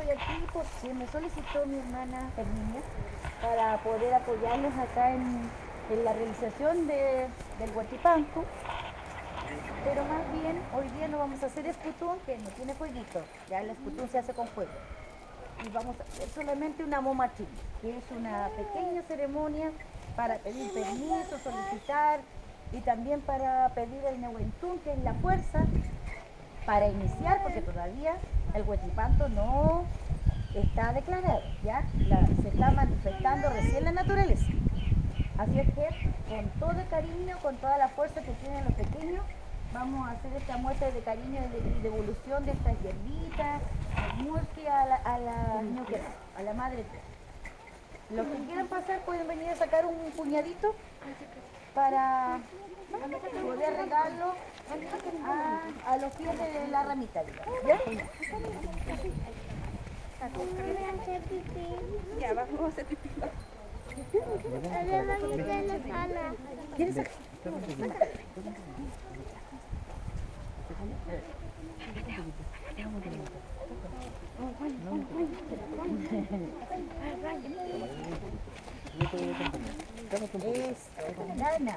estoy aquí porque me solicitó mi hermana Herminia para poder apoyarlos acá en la realización del Huatipanco. Pero más bien, hoy día no vamos a hacer esputún, que no tiene fueguito. Ya el esputún se hace con fuego. Y vamos a hacer solamente una momachín, que es una pequeña ceremonia para pedir permiso, solicitar y también para pedir el nehuentún, que es la fuerza, para iniciar, porque todavía el Huatipanto no está declarado, ¿ya? Se está manifestando recién la naturaleza. Así es que con todo el cariño, con toda la fuerza que tienen los pequeños, vamos a hacer esta muestra de cariño y de evolución de estas hierbitas, a la ñuquera, a la madre tierra. Los que quieran pasar pueden venir a sacar un puñadito para poder regarlo a los pies de la ramita, ¿ya? Ya, vamos a hacer pipí. ¿Quieres sacar? Es banana.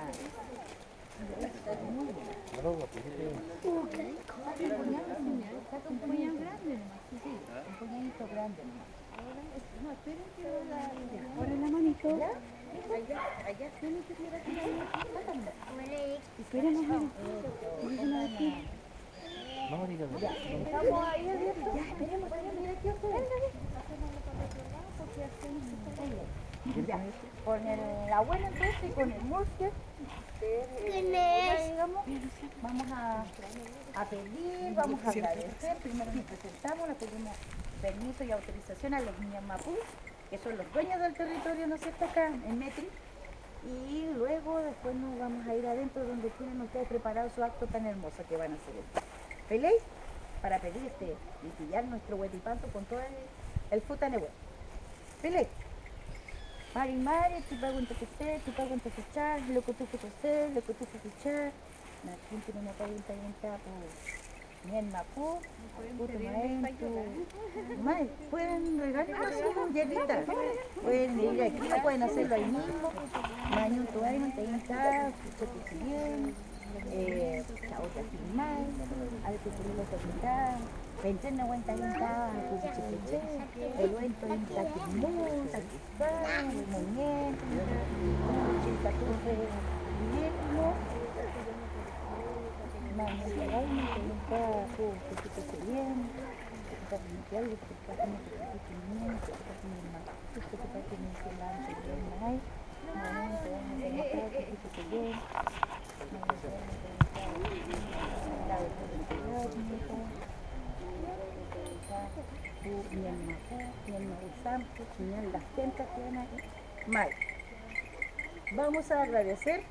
Saca un puñado grande nomás, sí, un puñadito grande nomás. No, esperen que ahora la manito. ¿Ya? Allá, tienen que tirar aquí. Esperemos, miren. Ya, estamos ahí abiertos. Ya, esperemos, mira aquí ustedes. Ya, con el abuelo entonces y con el Murcia, digamos, vamos a pedir, vamos a agradecer. Primero nos presentamos, le pedimos permiso y autorización a los niños Mapú, que son los dueños del territorio, ¿no es cierto?, acá en Metri. Y luego después nos vamos a ir adentro donde tienen ustedes preparado su acto tan hermoso que van a hacer. ¿Veis? Para pedir y pillar nuestro huetipanto con todo el futanehue. ¿Veis? Mari, tipagunta que sé, tipagunta que echar, lo que tú que lo que tú que echar. Nakin tiene una pregunta Nien Mapú, puto maen, pueden regalar su hierbita. Pueden ir aquí, pueden hacerlo ahí mismo. Mañun tu ayman, te inta, te bien, la otra filmar, algo que tú lo te Pentena cuenta inta, cuchicheche, el cuento inta kimú, taquizá, muñe, chinta tuve, viejo. Mami, la alma te inta, cuchicheche bien, kita limpiar y kita tiene que bien, kita tiene más, kita tiene que lanzar bien, ¿no? Mami, te vamos a dejar cuchicheche bien, Vamos a agradecer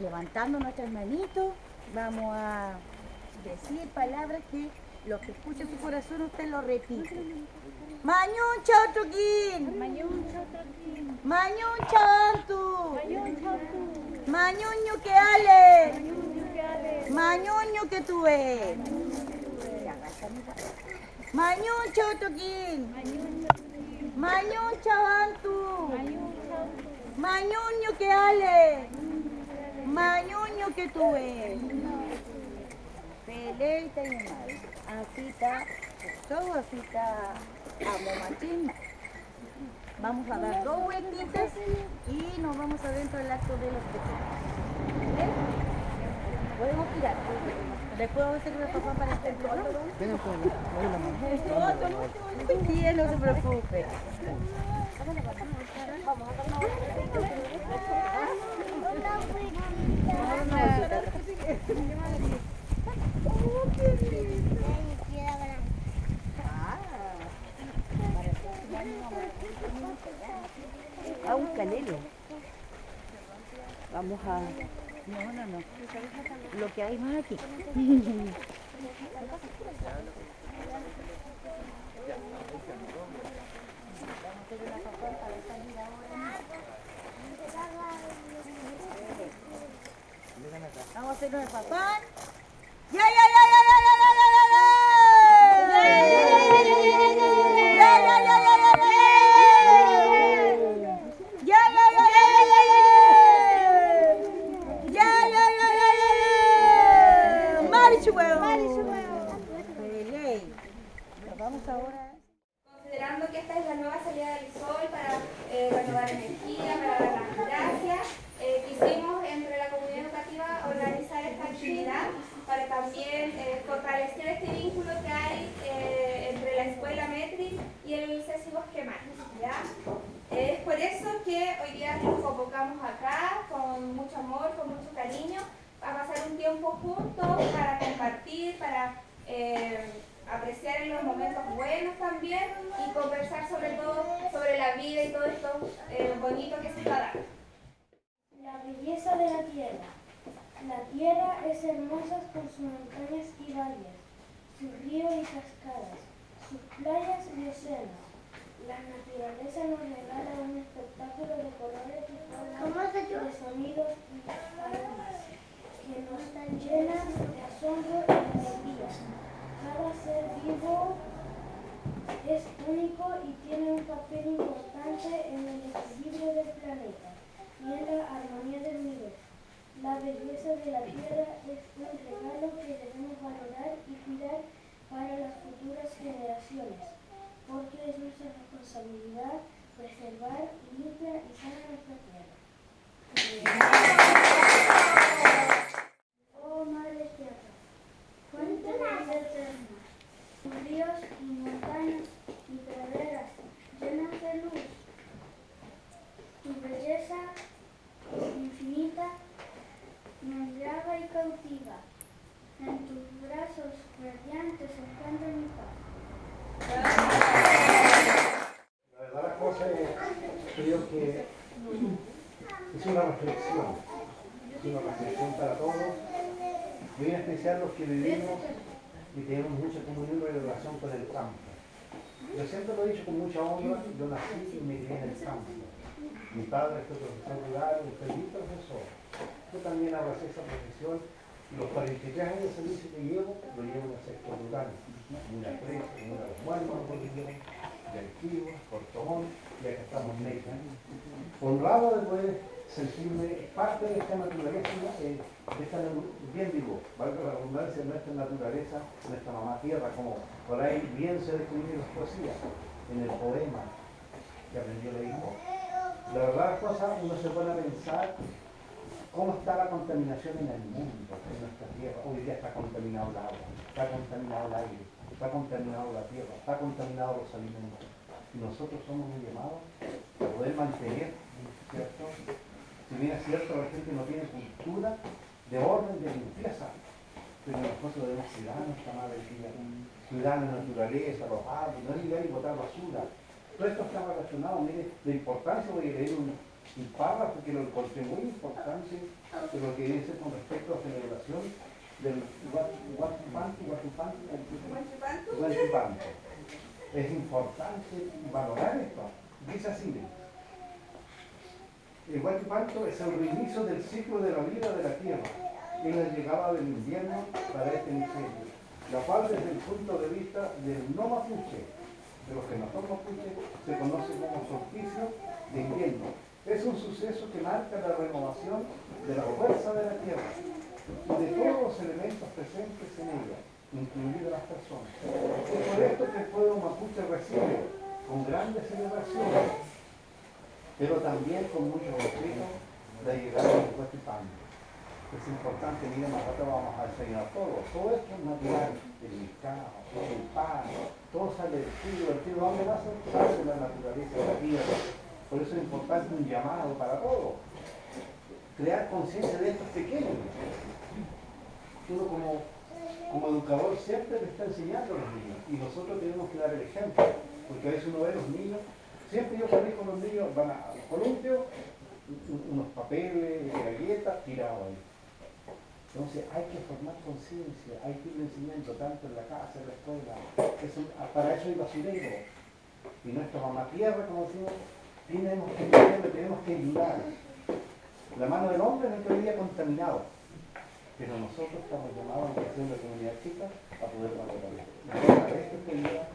levantando nuestras manitos, vamos a decir palabras que lo que escuche su corazón usted lo repite. Mañun chautuquín, mañun chantu, mañuño que ale, mañuño que tuve. Mañun chautuquín, mañun chavantu, mañuño que ale, mañuño que tuve. Peleita y madre. Así está, todo así está amomachina. Vamos a dar 2 vueltitas y nos vamos adentro del acto de los pequeños. ¿Ven? Podemos tirar. Después vamos a hacer una papá para este otro. Sí, no se preocupe. Vamos a dar a un canelo. Vamos a... No. Lo que hay más aquí. Vamos a hacer una papá. ¡Ya! Vamos ahora. Considerando que esta es la nueva salida del sol para renovar energía, para dar las gracias, quisimos entre la comunidad educativa organizar esta actividad para también fortalecer este vínculo que hay entre la escuela Metri y el Ceci Bosque Mar, ¿ya? Es por eso que hoy día nos convocamos acá con mucho amor, con mucho cariño, a pasar un tiempo juntos para compartir, para apreciar en los momentos buenos también y conversar sobre todo sobre la vida y todo esto bonito que se está dando. La belleza de la tierra. La tierra es hermosa con sus montañas y valles, sus ríos y cascadas, sus playas y océanos. La naturaleza nos regala un espectáculo de colores y formas, de sonidos y aromas, que nos llenan de asombro y alegría. Cada ser vivo es único y tiene un papel importante en el equilibrio del planeta y en la armonía del universo. La belleza de la tierra es un regalo que debemos valorar y cuidar para las futuras generaciones, porque es nuestra responsabilidad preservar limpia y sana nuestra tierra. Oh Madre Tierra, fuente de vida eterna, ríos y montañas y praderas llenas de luz, tu belleza infinita me embriaga y cautiva. En tus brazos radiantes se encuentra mi paz. La verdad la cosa es, creo que es una reflexión para todos, muy en especial los que vivimos y tenemos mucha comunión y relación con el campo. Yo siempre lo he dicho con mucha honra, yo nací y me crié en el campo. Mi padre fue profesor rural, un feliz profesor. Yo también abracé esa profesión y los 43 años de servicio que llevo, lo llevo en el sector rural. En una presa, en una de los Muertos, de Antigua, Puerto Montt, y acá estamos en Neca. Honrado de poder sentirme parte de esta naturaleza, bien digo, valga la redundancia, nuestra naturaleza, nuestra mamá tierra, como por ahí bien se describe en las poesías, en el poema que aprendió el hijo. La verdad las cosas, uno se pone a pensar cómo está la contaminación en el mundo, en nuestra tierra. Hoy día está contaminado el agua, está contaminado el aire, está contaminado la tierra, está contaminado los alimentos. Y nosotros somos muy llamados a poder mantener, ¿cierto? Si bien es cierto, la gente no tiene cultura de orden, de limpieza, pero nosotros debemos cuidar nuestra madre tierra, cuidar la naturaleza, los árboles, no llegar y botar basura. Todo esto está relacionado, mire, la importancia, voy a leer un párrafo que lo encontré muy importante de lo que dice con respecto a la celebración del Huaychipantu. Es importante valorar esto. Dice así, el Huaychipantu es el reinicio del ciclo de la vida de la tierra, es la llegada del invierno para este hemisferio, la cual desde el punto de vista del no mapuche, de los que no son mapuche, se conoce como solsticio de invierno. Es un suceso que marca la renovación de la fuerza de la tierra y de todos los elementos presentes en ella, incluidas las personas. Es por esto que el pueblo mapuche recibe con grandes celebraciones, pero también con mucho respeto, la llegada del Huaychipantu. Es importante, miren, nosotros vamos a desayunar todo esto es natural, el mezclado, el pan, todo sale del trigo, ¿dónde va a ser? Sale de la naturaleza, de la tierra. Por eso es importante un llamado para todos, crear conciencia de estos pequeños. Uno como educador siempre le está enseñando a los niños y nosotros tenemos que dar el ejemplo, porque a veces uno ve a los niños, siempre yo salí con los niños, van a los columpios, unos papeles, galletas tirados ahí. Entonces hay que formar conciencia, hay que ir enseñando tanto en la casa, en la escuela. Para eso hay basurero. Y nuestra mamá tierra, como decimos, tenemos que ayudar. La mano del hombre no quedaría contaminado, pero nosotros estamos llamados a la de comunidad chica a poder valorar esta idea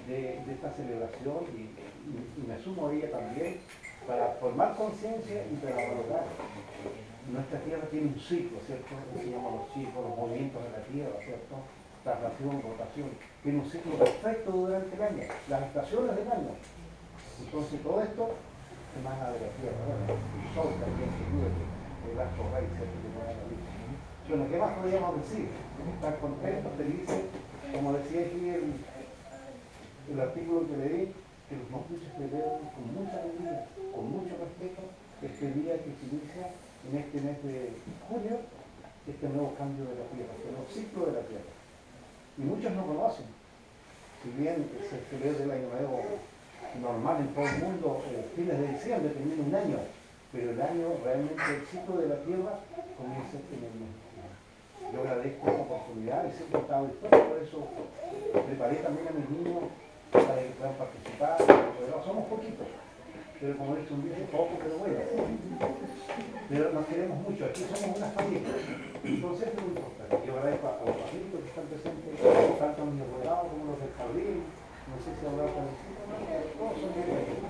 de esta celebración y me sumo a ella también para formar conciencia y para valorar. Nuestra tierra tiene un ciclo, ¿cierto? Enseñamos a los chicos los movimientos de la tierra, ¿cierto? Traslación, rotación. Tiene un ciclo perfecto durante el año, las estaciones del año. Entonces todo esto emana de la tierra, bueno, el sol también se cubre, el astro rey, ¿cierto? Que no da la luz. Bueno, ¿qué más podríamos decir? Estar contentos, felices, como decía aquí el artículo que leí, que los mapuches celebran con mucha alegría, con mucho respeto, este día que se inicia en este mes de junio, este nuevo cambio de la tierra, este nuevo ciclo de la tierra. Y muchos no conocen. Si bien se celebra el año nuevo normal en todo el mundo, fines de diciembre termina un año, pero el año realmente, el ciclo de la tierra comienza en el mes. Yo agradezco esta oportunidad y siempre he estado dispuesto, por eso preparé también a mis niños para que puedan participar, pero somos poquitos, pero como he dicho un día, poco, pero bueno, pero nos queremos mucho, aquí somos una familia, entonces es muy importante. Yo agradezco a los amigos que están presentes, tanto a mis abogados como los del jardín, no sé si habrá otra visita, todos son muy buenos,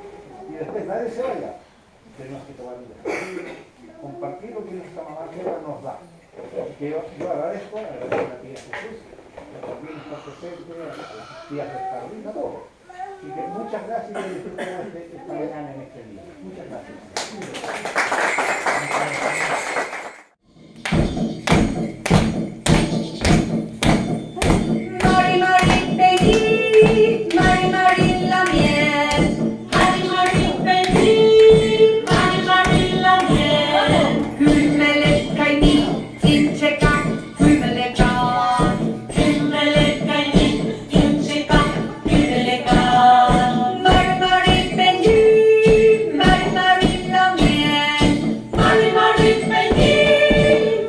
y después nadie se vaya, tenemos que tomar un desafío, compartir lo que nuestra mamá tierra nos da. Que yo agradezco a la tía Jesús, que también está presente, a las tías del jardín, a todos. Y que muchas gracias y disfrutemos esta mañana en este día. Muchas gracias. Mari, Mari, pedí, Mari, Mari, la miel. Mari, Mari, pedí, Mari, Mari, la miel. Hymmelet kaini, incheka, hymmeleka. Hymmelet kaini, incheka, hymmeleka. Mari, Mari, pedí, Mari, Mari, la miel. Mari, Mari, pedí,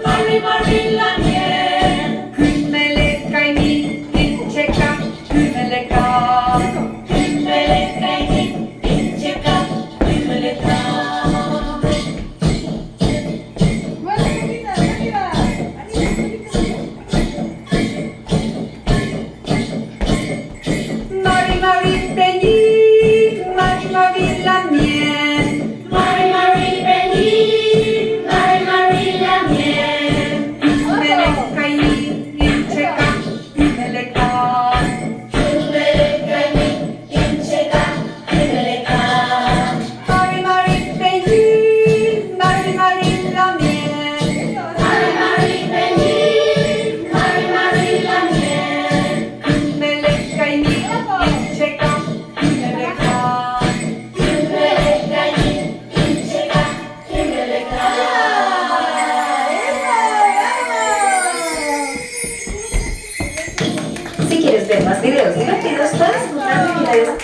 Mari, Mari, la miel. Hymmelet kaini, incheka, hymmeleka. Hymmelet kaini, incheka, hymmeleka. Mari, Mari, pedí, Mari, Mari, la miel. Mari, Mari, pedí, Mari, Mari, la miel. Hymmelet kaini, incheka, hymmeleka. Hymmelet kaini, incheka, hymmeleka. Mari, Mari, pedí, Mari, Mari, la miel. Mari, Mari, pedí, Mari, Mari, la miel. Hymmelet kaini, incheka, hymmeleka. Hymmelet kaini, incheka, hymmeleka. Si quieres ver más videos divertidos, puedes encontrar mi video.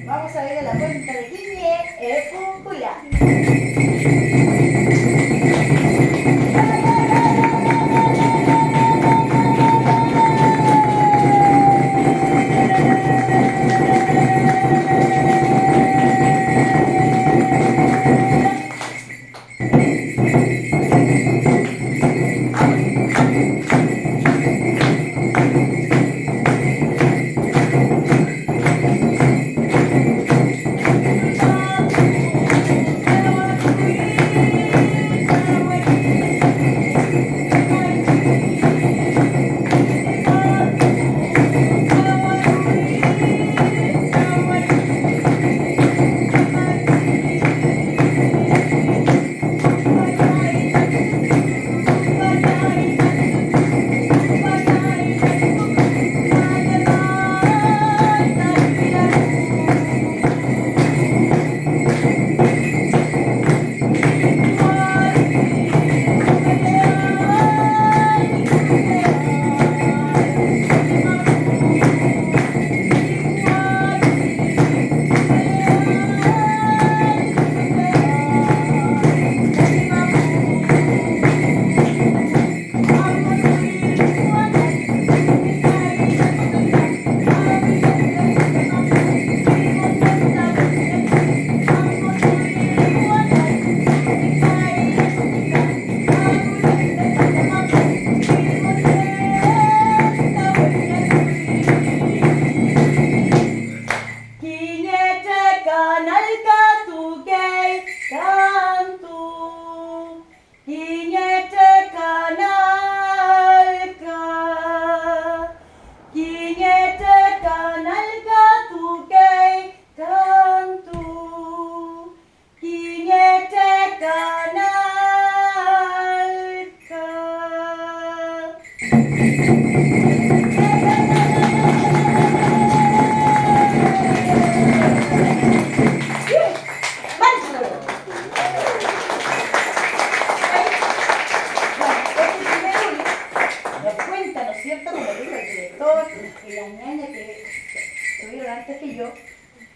Vamos a ver a la cuenta de 15, Cucuya.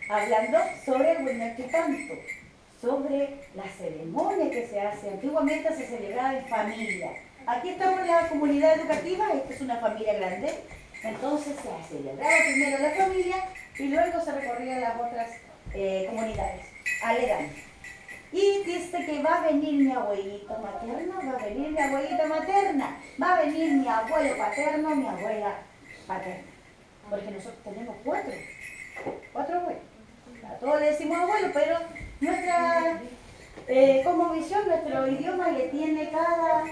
Hablando sobre el Huaynachipanto, sobre la ceremonia que se hace. Antiguamente se celebraba en familia. Aquí estamos en la comunidad educativa, esta es una familia grande, entonces se celebraba primero la familia y luego se recorría las otras comunidades aledañas. Y dice que va a venir mi abuelito materno, va a venir mi abuelita materna, va a venir mi abuelo paterno, mi abuela paterna. Porque nosotros tenemos cuatro abuelos. A todos le decimos abuelo, pero nuestra como visión, nuestro idioma le tiene cada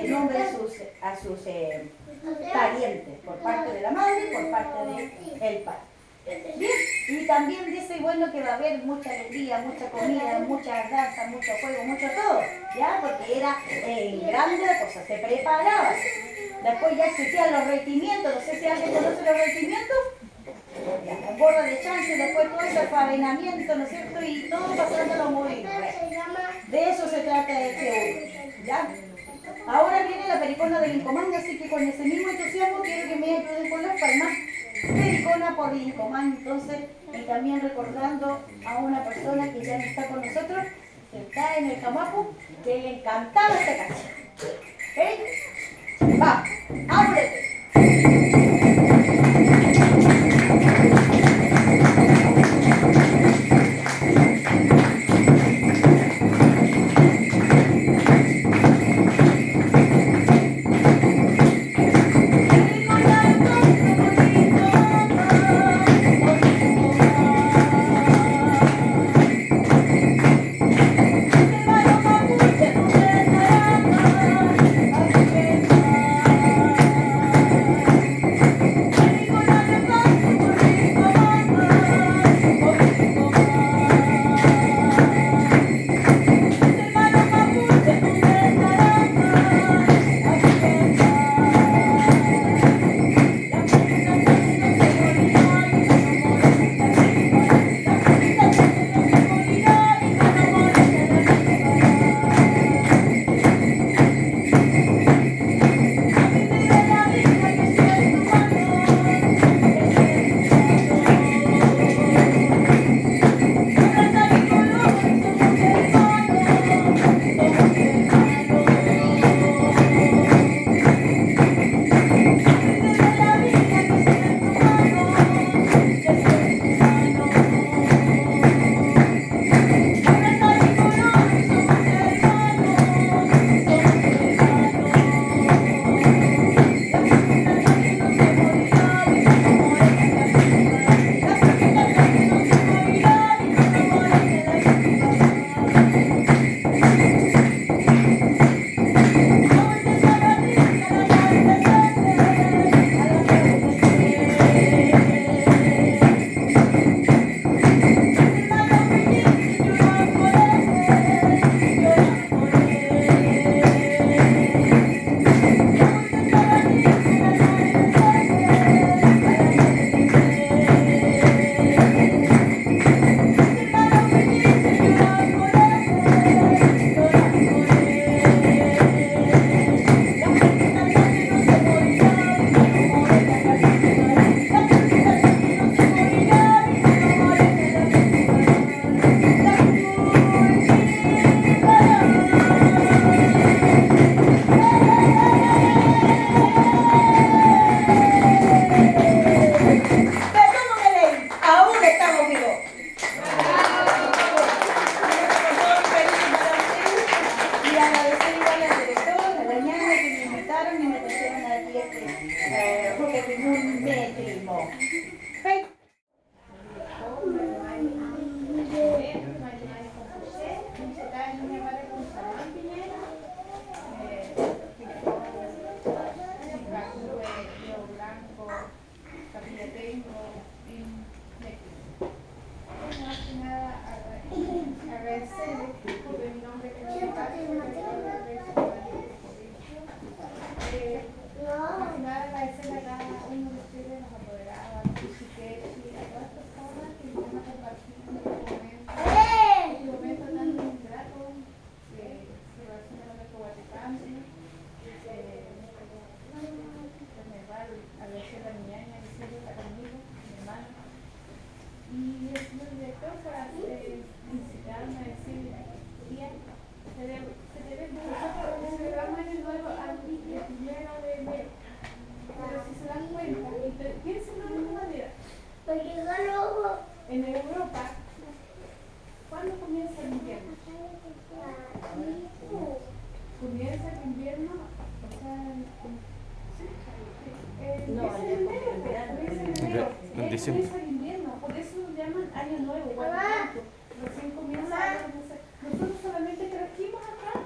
nombre a sus parientes, por parte de la madre y por parte del padre. Bien, y también dice, bueno, que va a haber mucha alegría, mucha comida, mucha danza, mucho juego, mucho todo, ¿ya? Porque era grande la cosa, se preparaba. Después ya existían los regimientos, no sé si alguien conoce los regimientos. Ya, la borra de chance, después todo ese enfadenamiento, ¿no es cierto? Y todo pasándolo muy bien. De eso se trata este uno, ¿ya? Ahora viene la pericona del Lincomán, así que con ese mismo entusiasmo quiero que me ayuden con las palmas. Pericona por Lincomán, entonces, y también recordando a una persona que ya no está con nosotros, que está en el Camapo, que le encantaba esta canción. ¿Ok? Va, ábrete. bendición. Comienza el invierno, por eso lo llaman año nuevo, Guadalupe. Recién comienza a adolecer. Nosotros solamente trajimos acá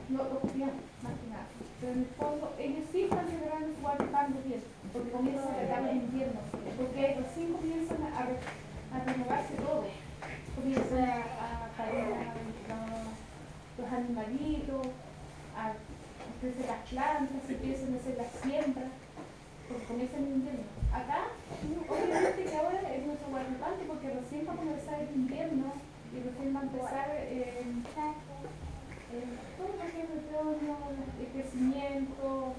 los cristianos, más que nada. Pero en el fondo, ellos sí están celebrando su Guadalupe bien, porque comienza a llegar el invierno, porque recién comienzan a renovarse todo. Comienzan a caer los animalitos, a crecer las plantas, empiezan a hacer la siembra, porque comienza el invierno. Acá, obviamente que ahora es nuestro Guadalupe, porque recién va a comenzar el invierno y recién va a empezar todo lo que es el otoño, el crecimiento.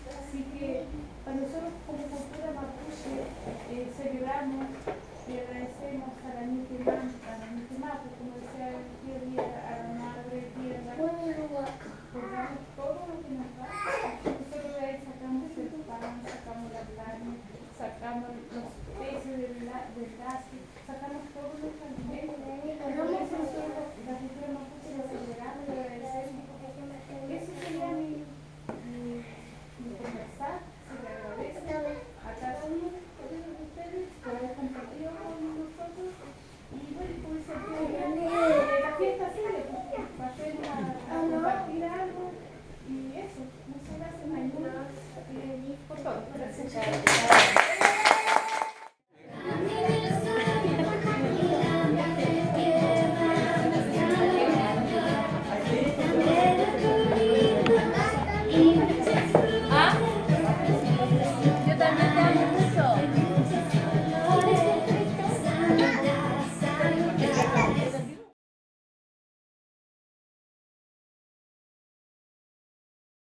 Así que para nosotros como cultura mapuche celebramos y agradecemos a la Nitimapu, como decía el tío Díaz, a la Madre Tierra, por darnos todo lo que nos da. Nosotros de ahí sacamos el pan, sacamos la carne, sacamos los peces del gas, sacamos todos los alimentos. La cultura mapuche la celebramos y la agradecemos. Eso sería mi conversar, se le agradece a cada uno de ustedes por haber compartido con nosotros y bueno, por eso la fiesta sigue, va a ser a compartir algo y eso, muchas gracias Mayuna por todo. Gracias.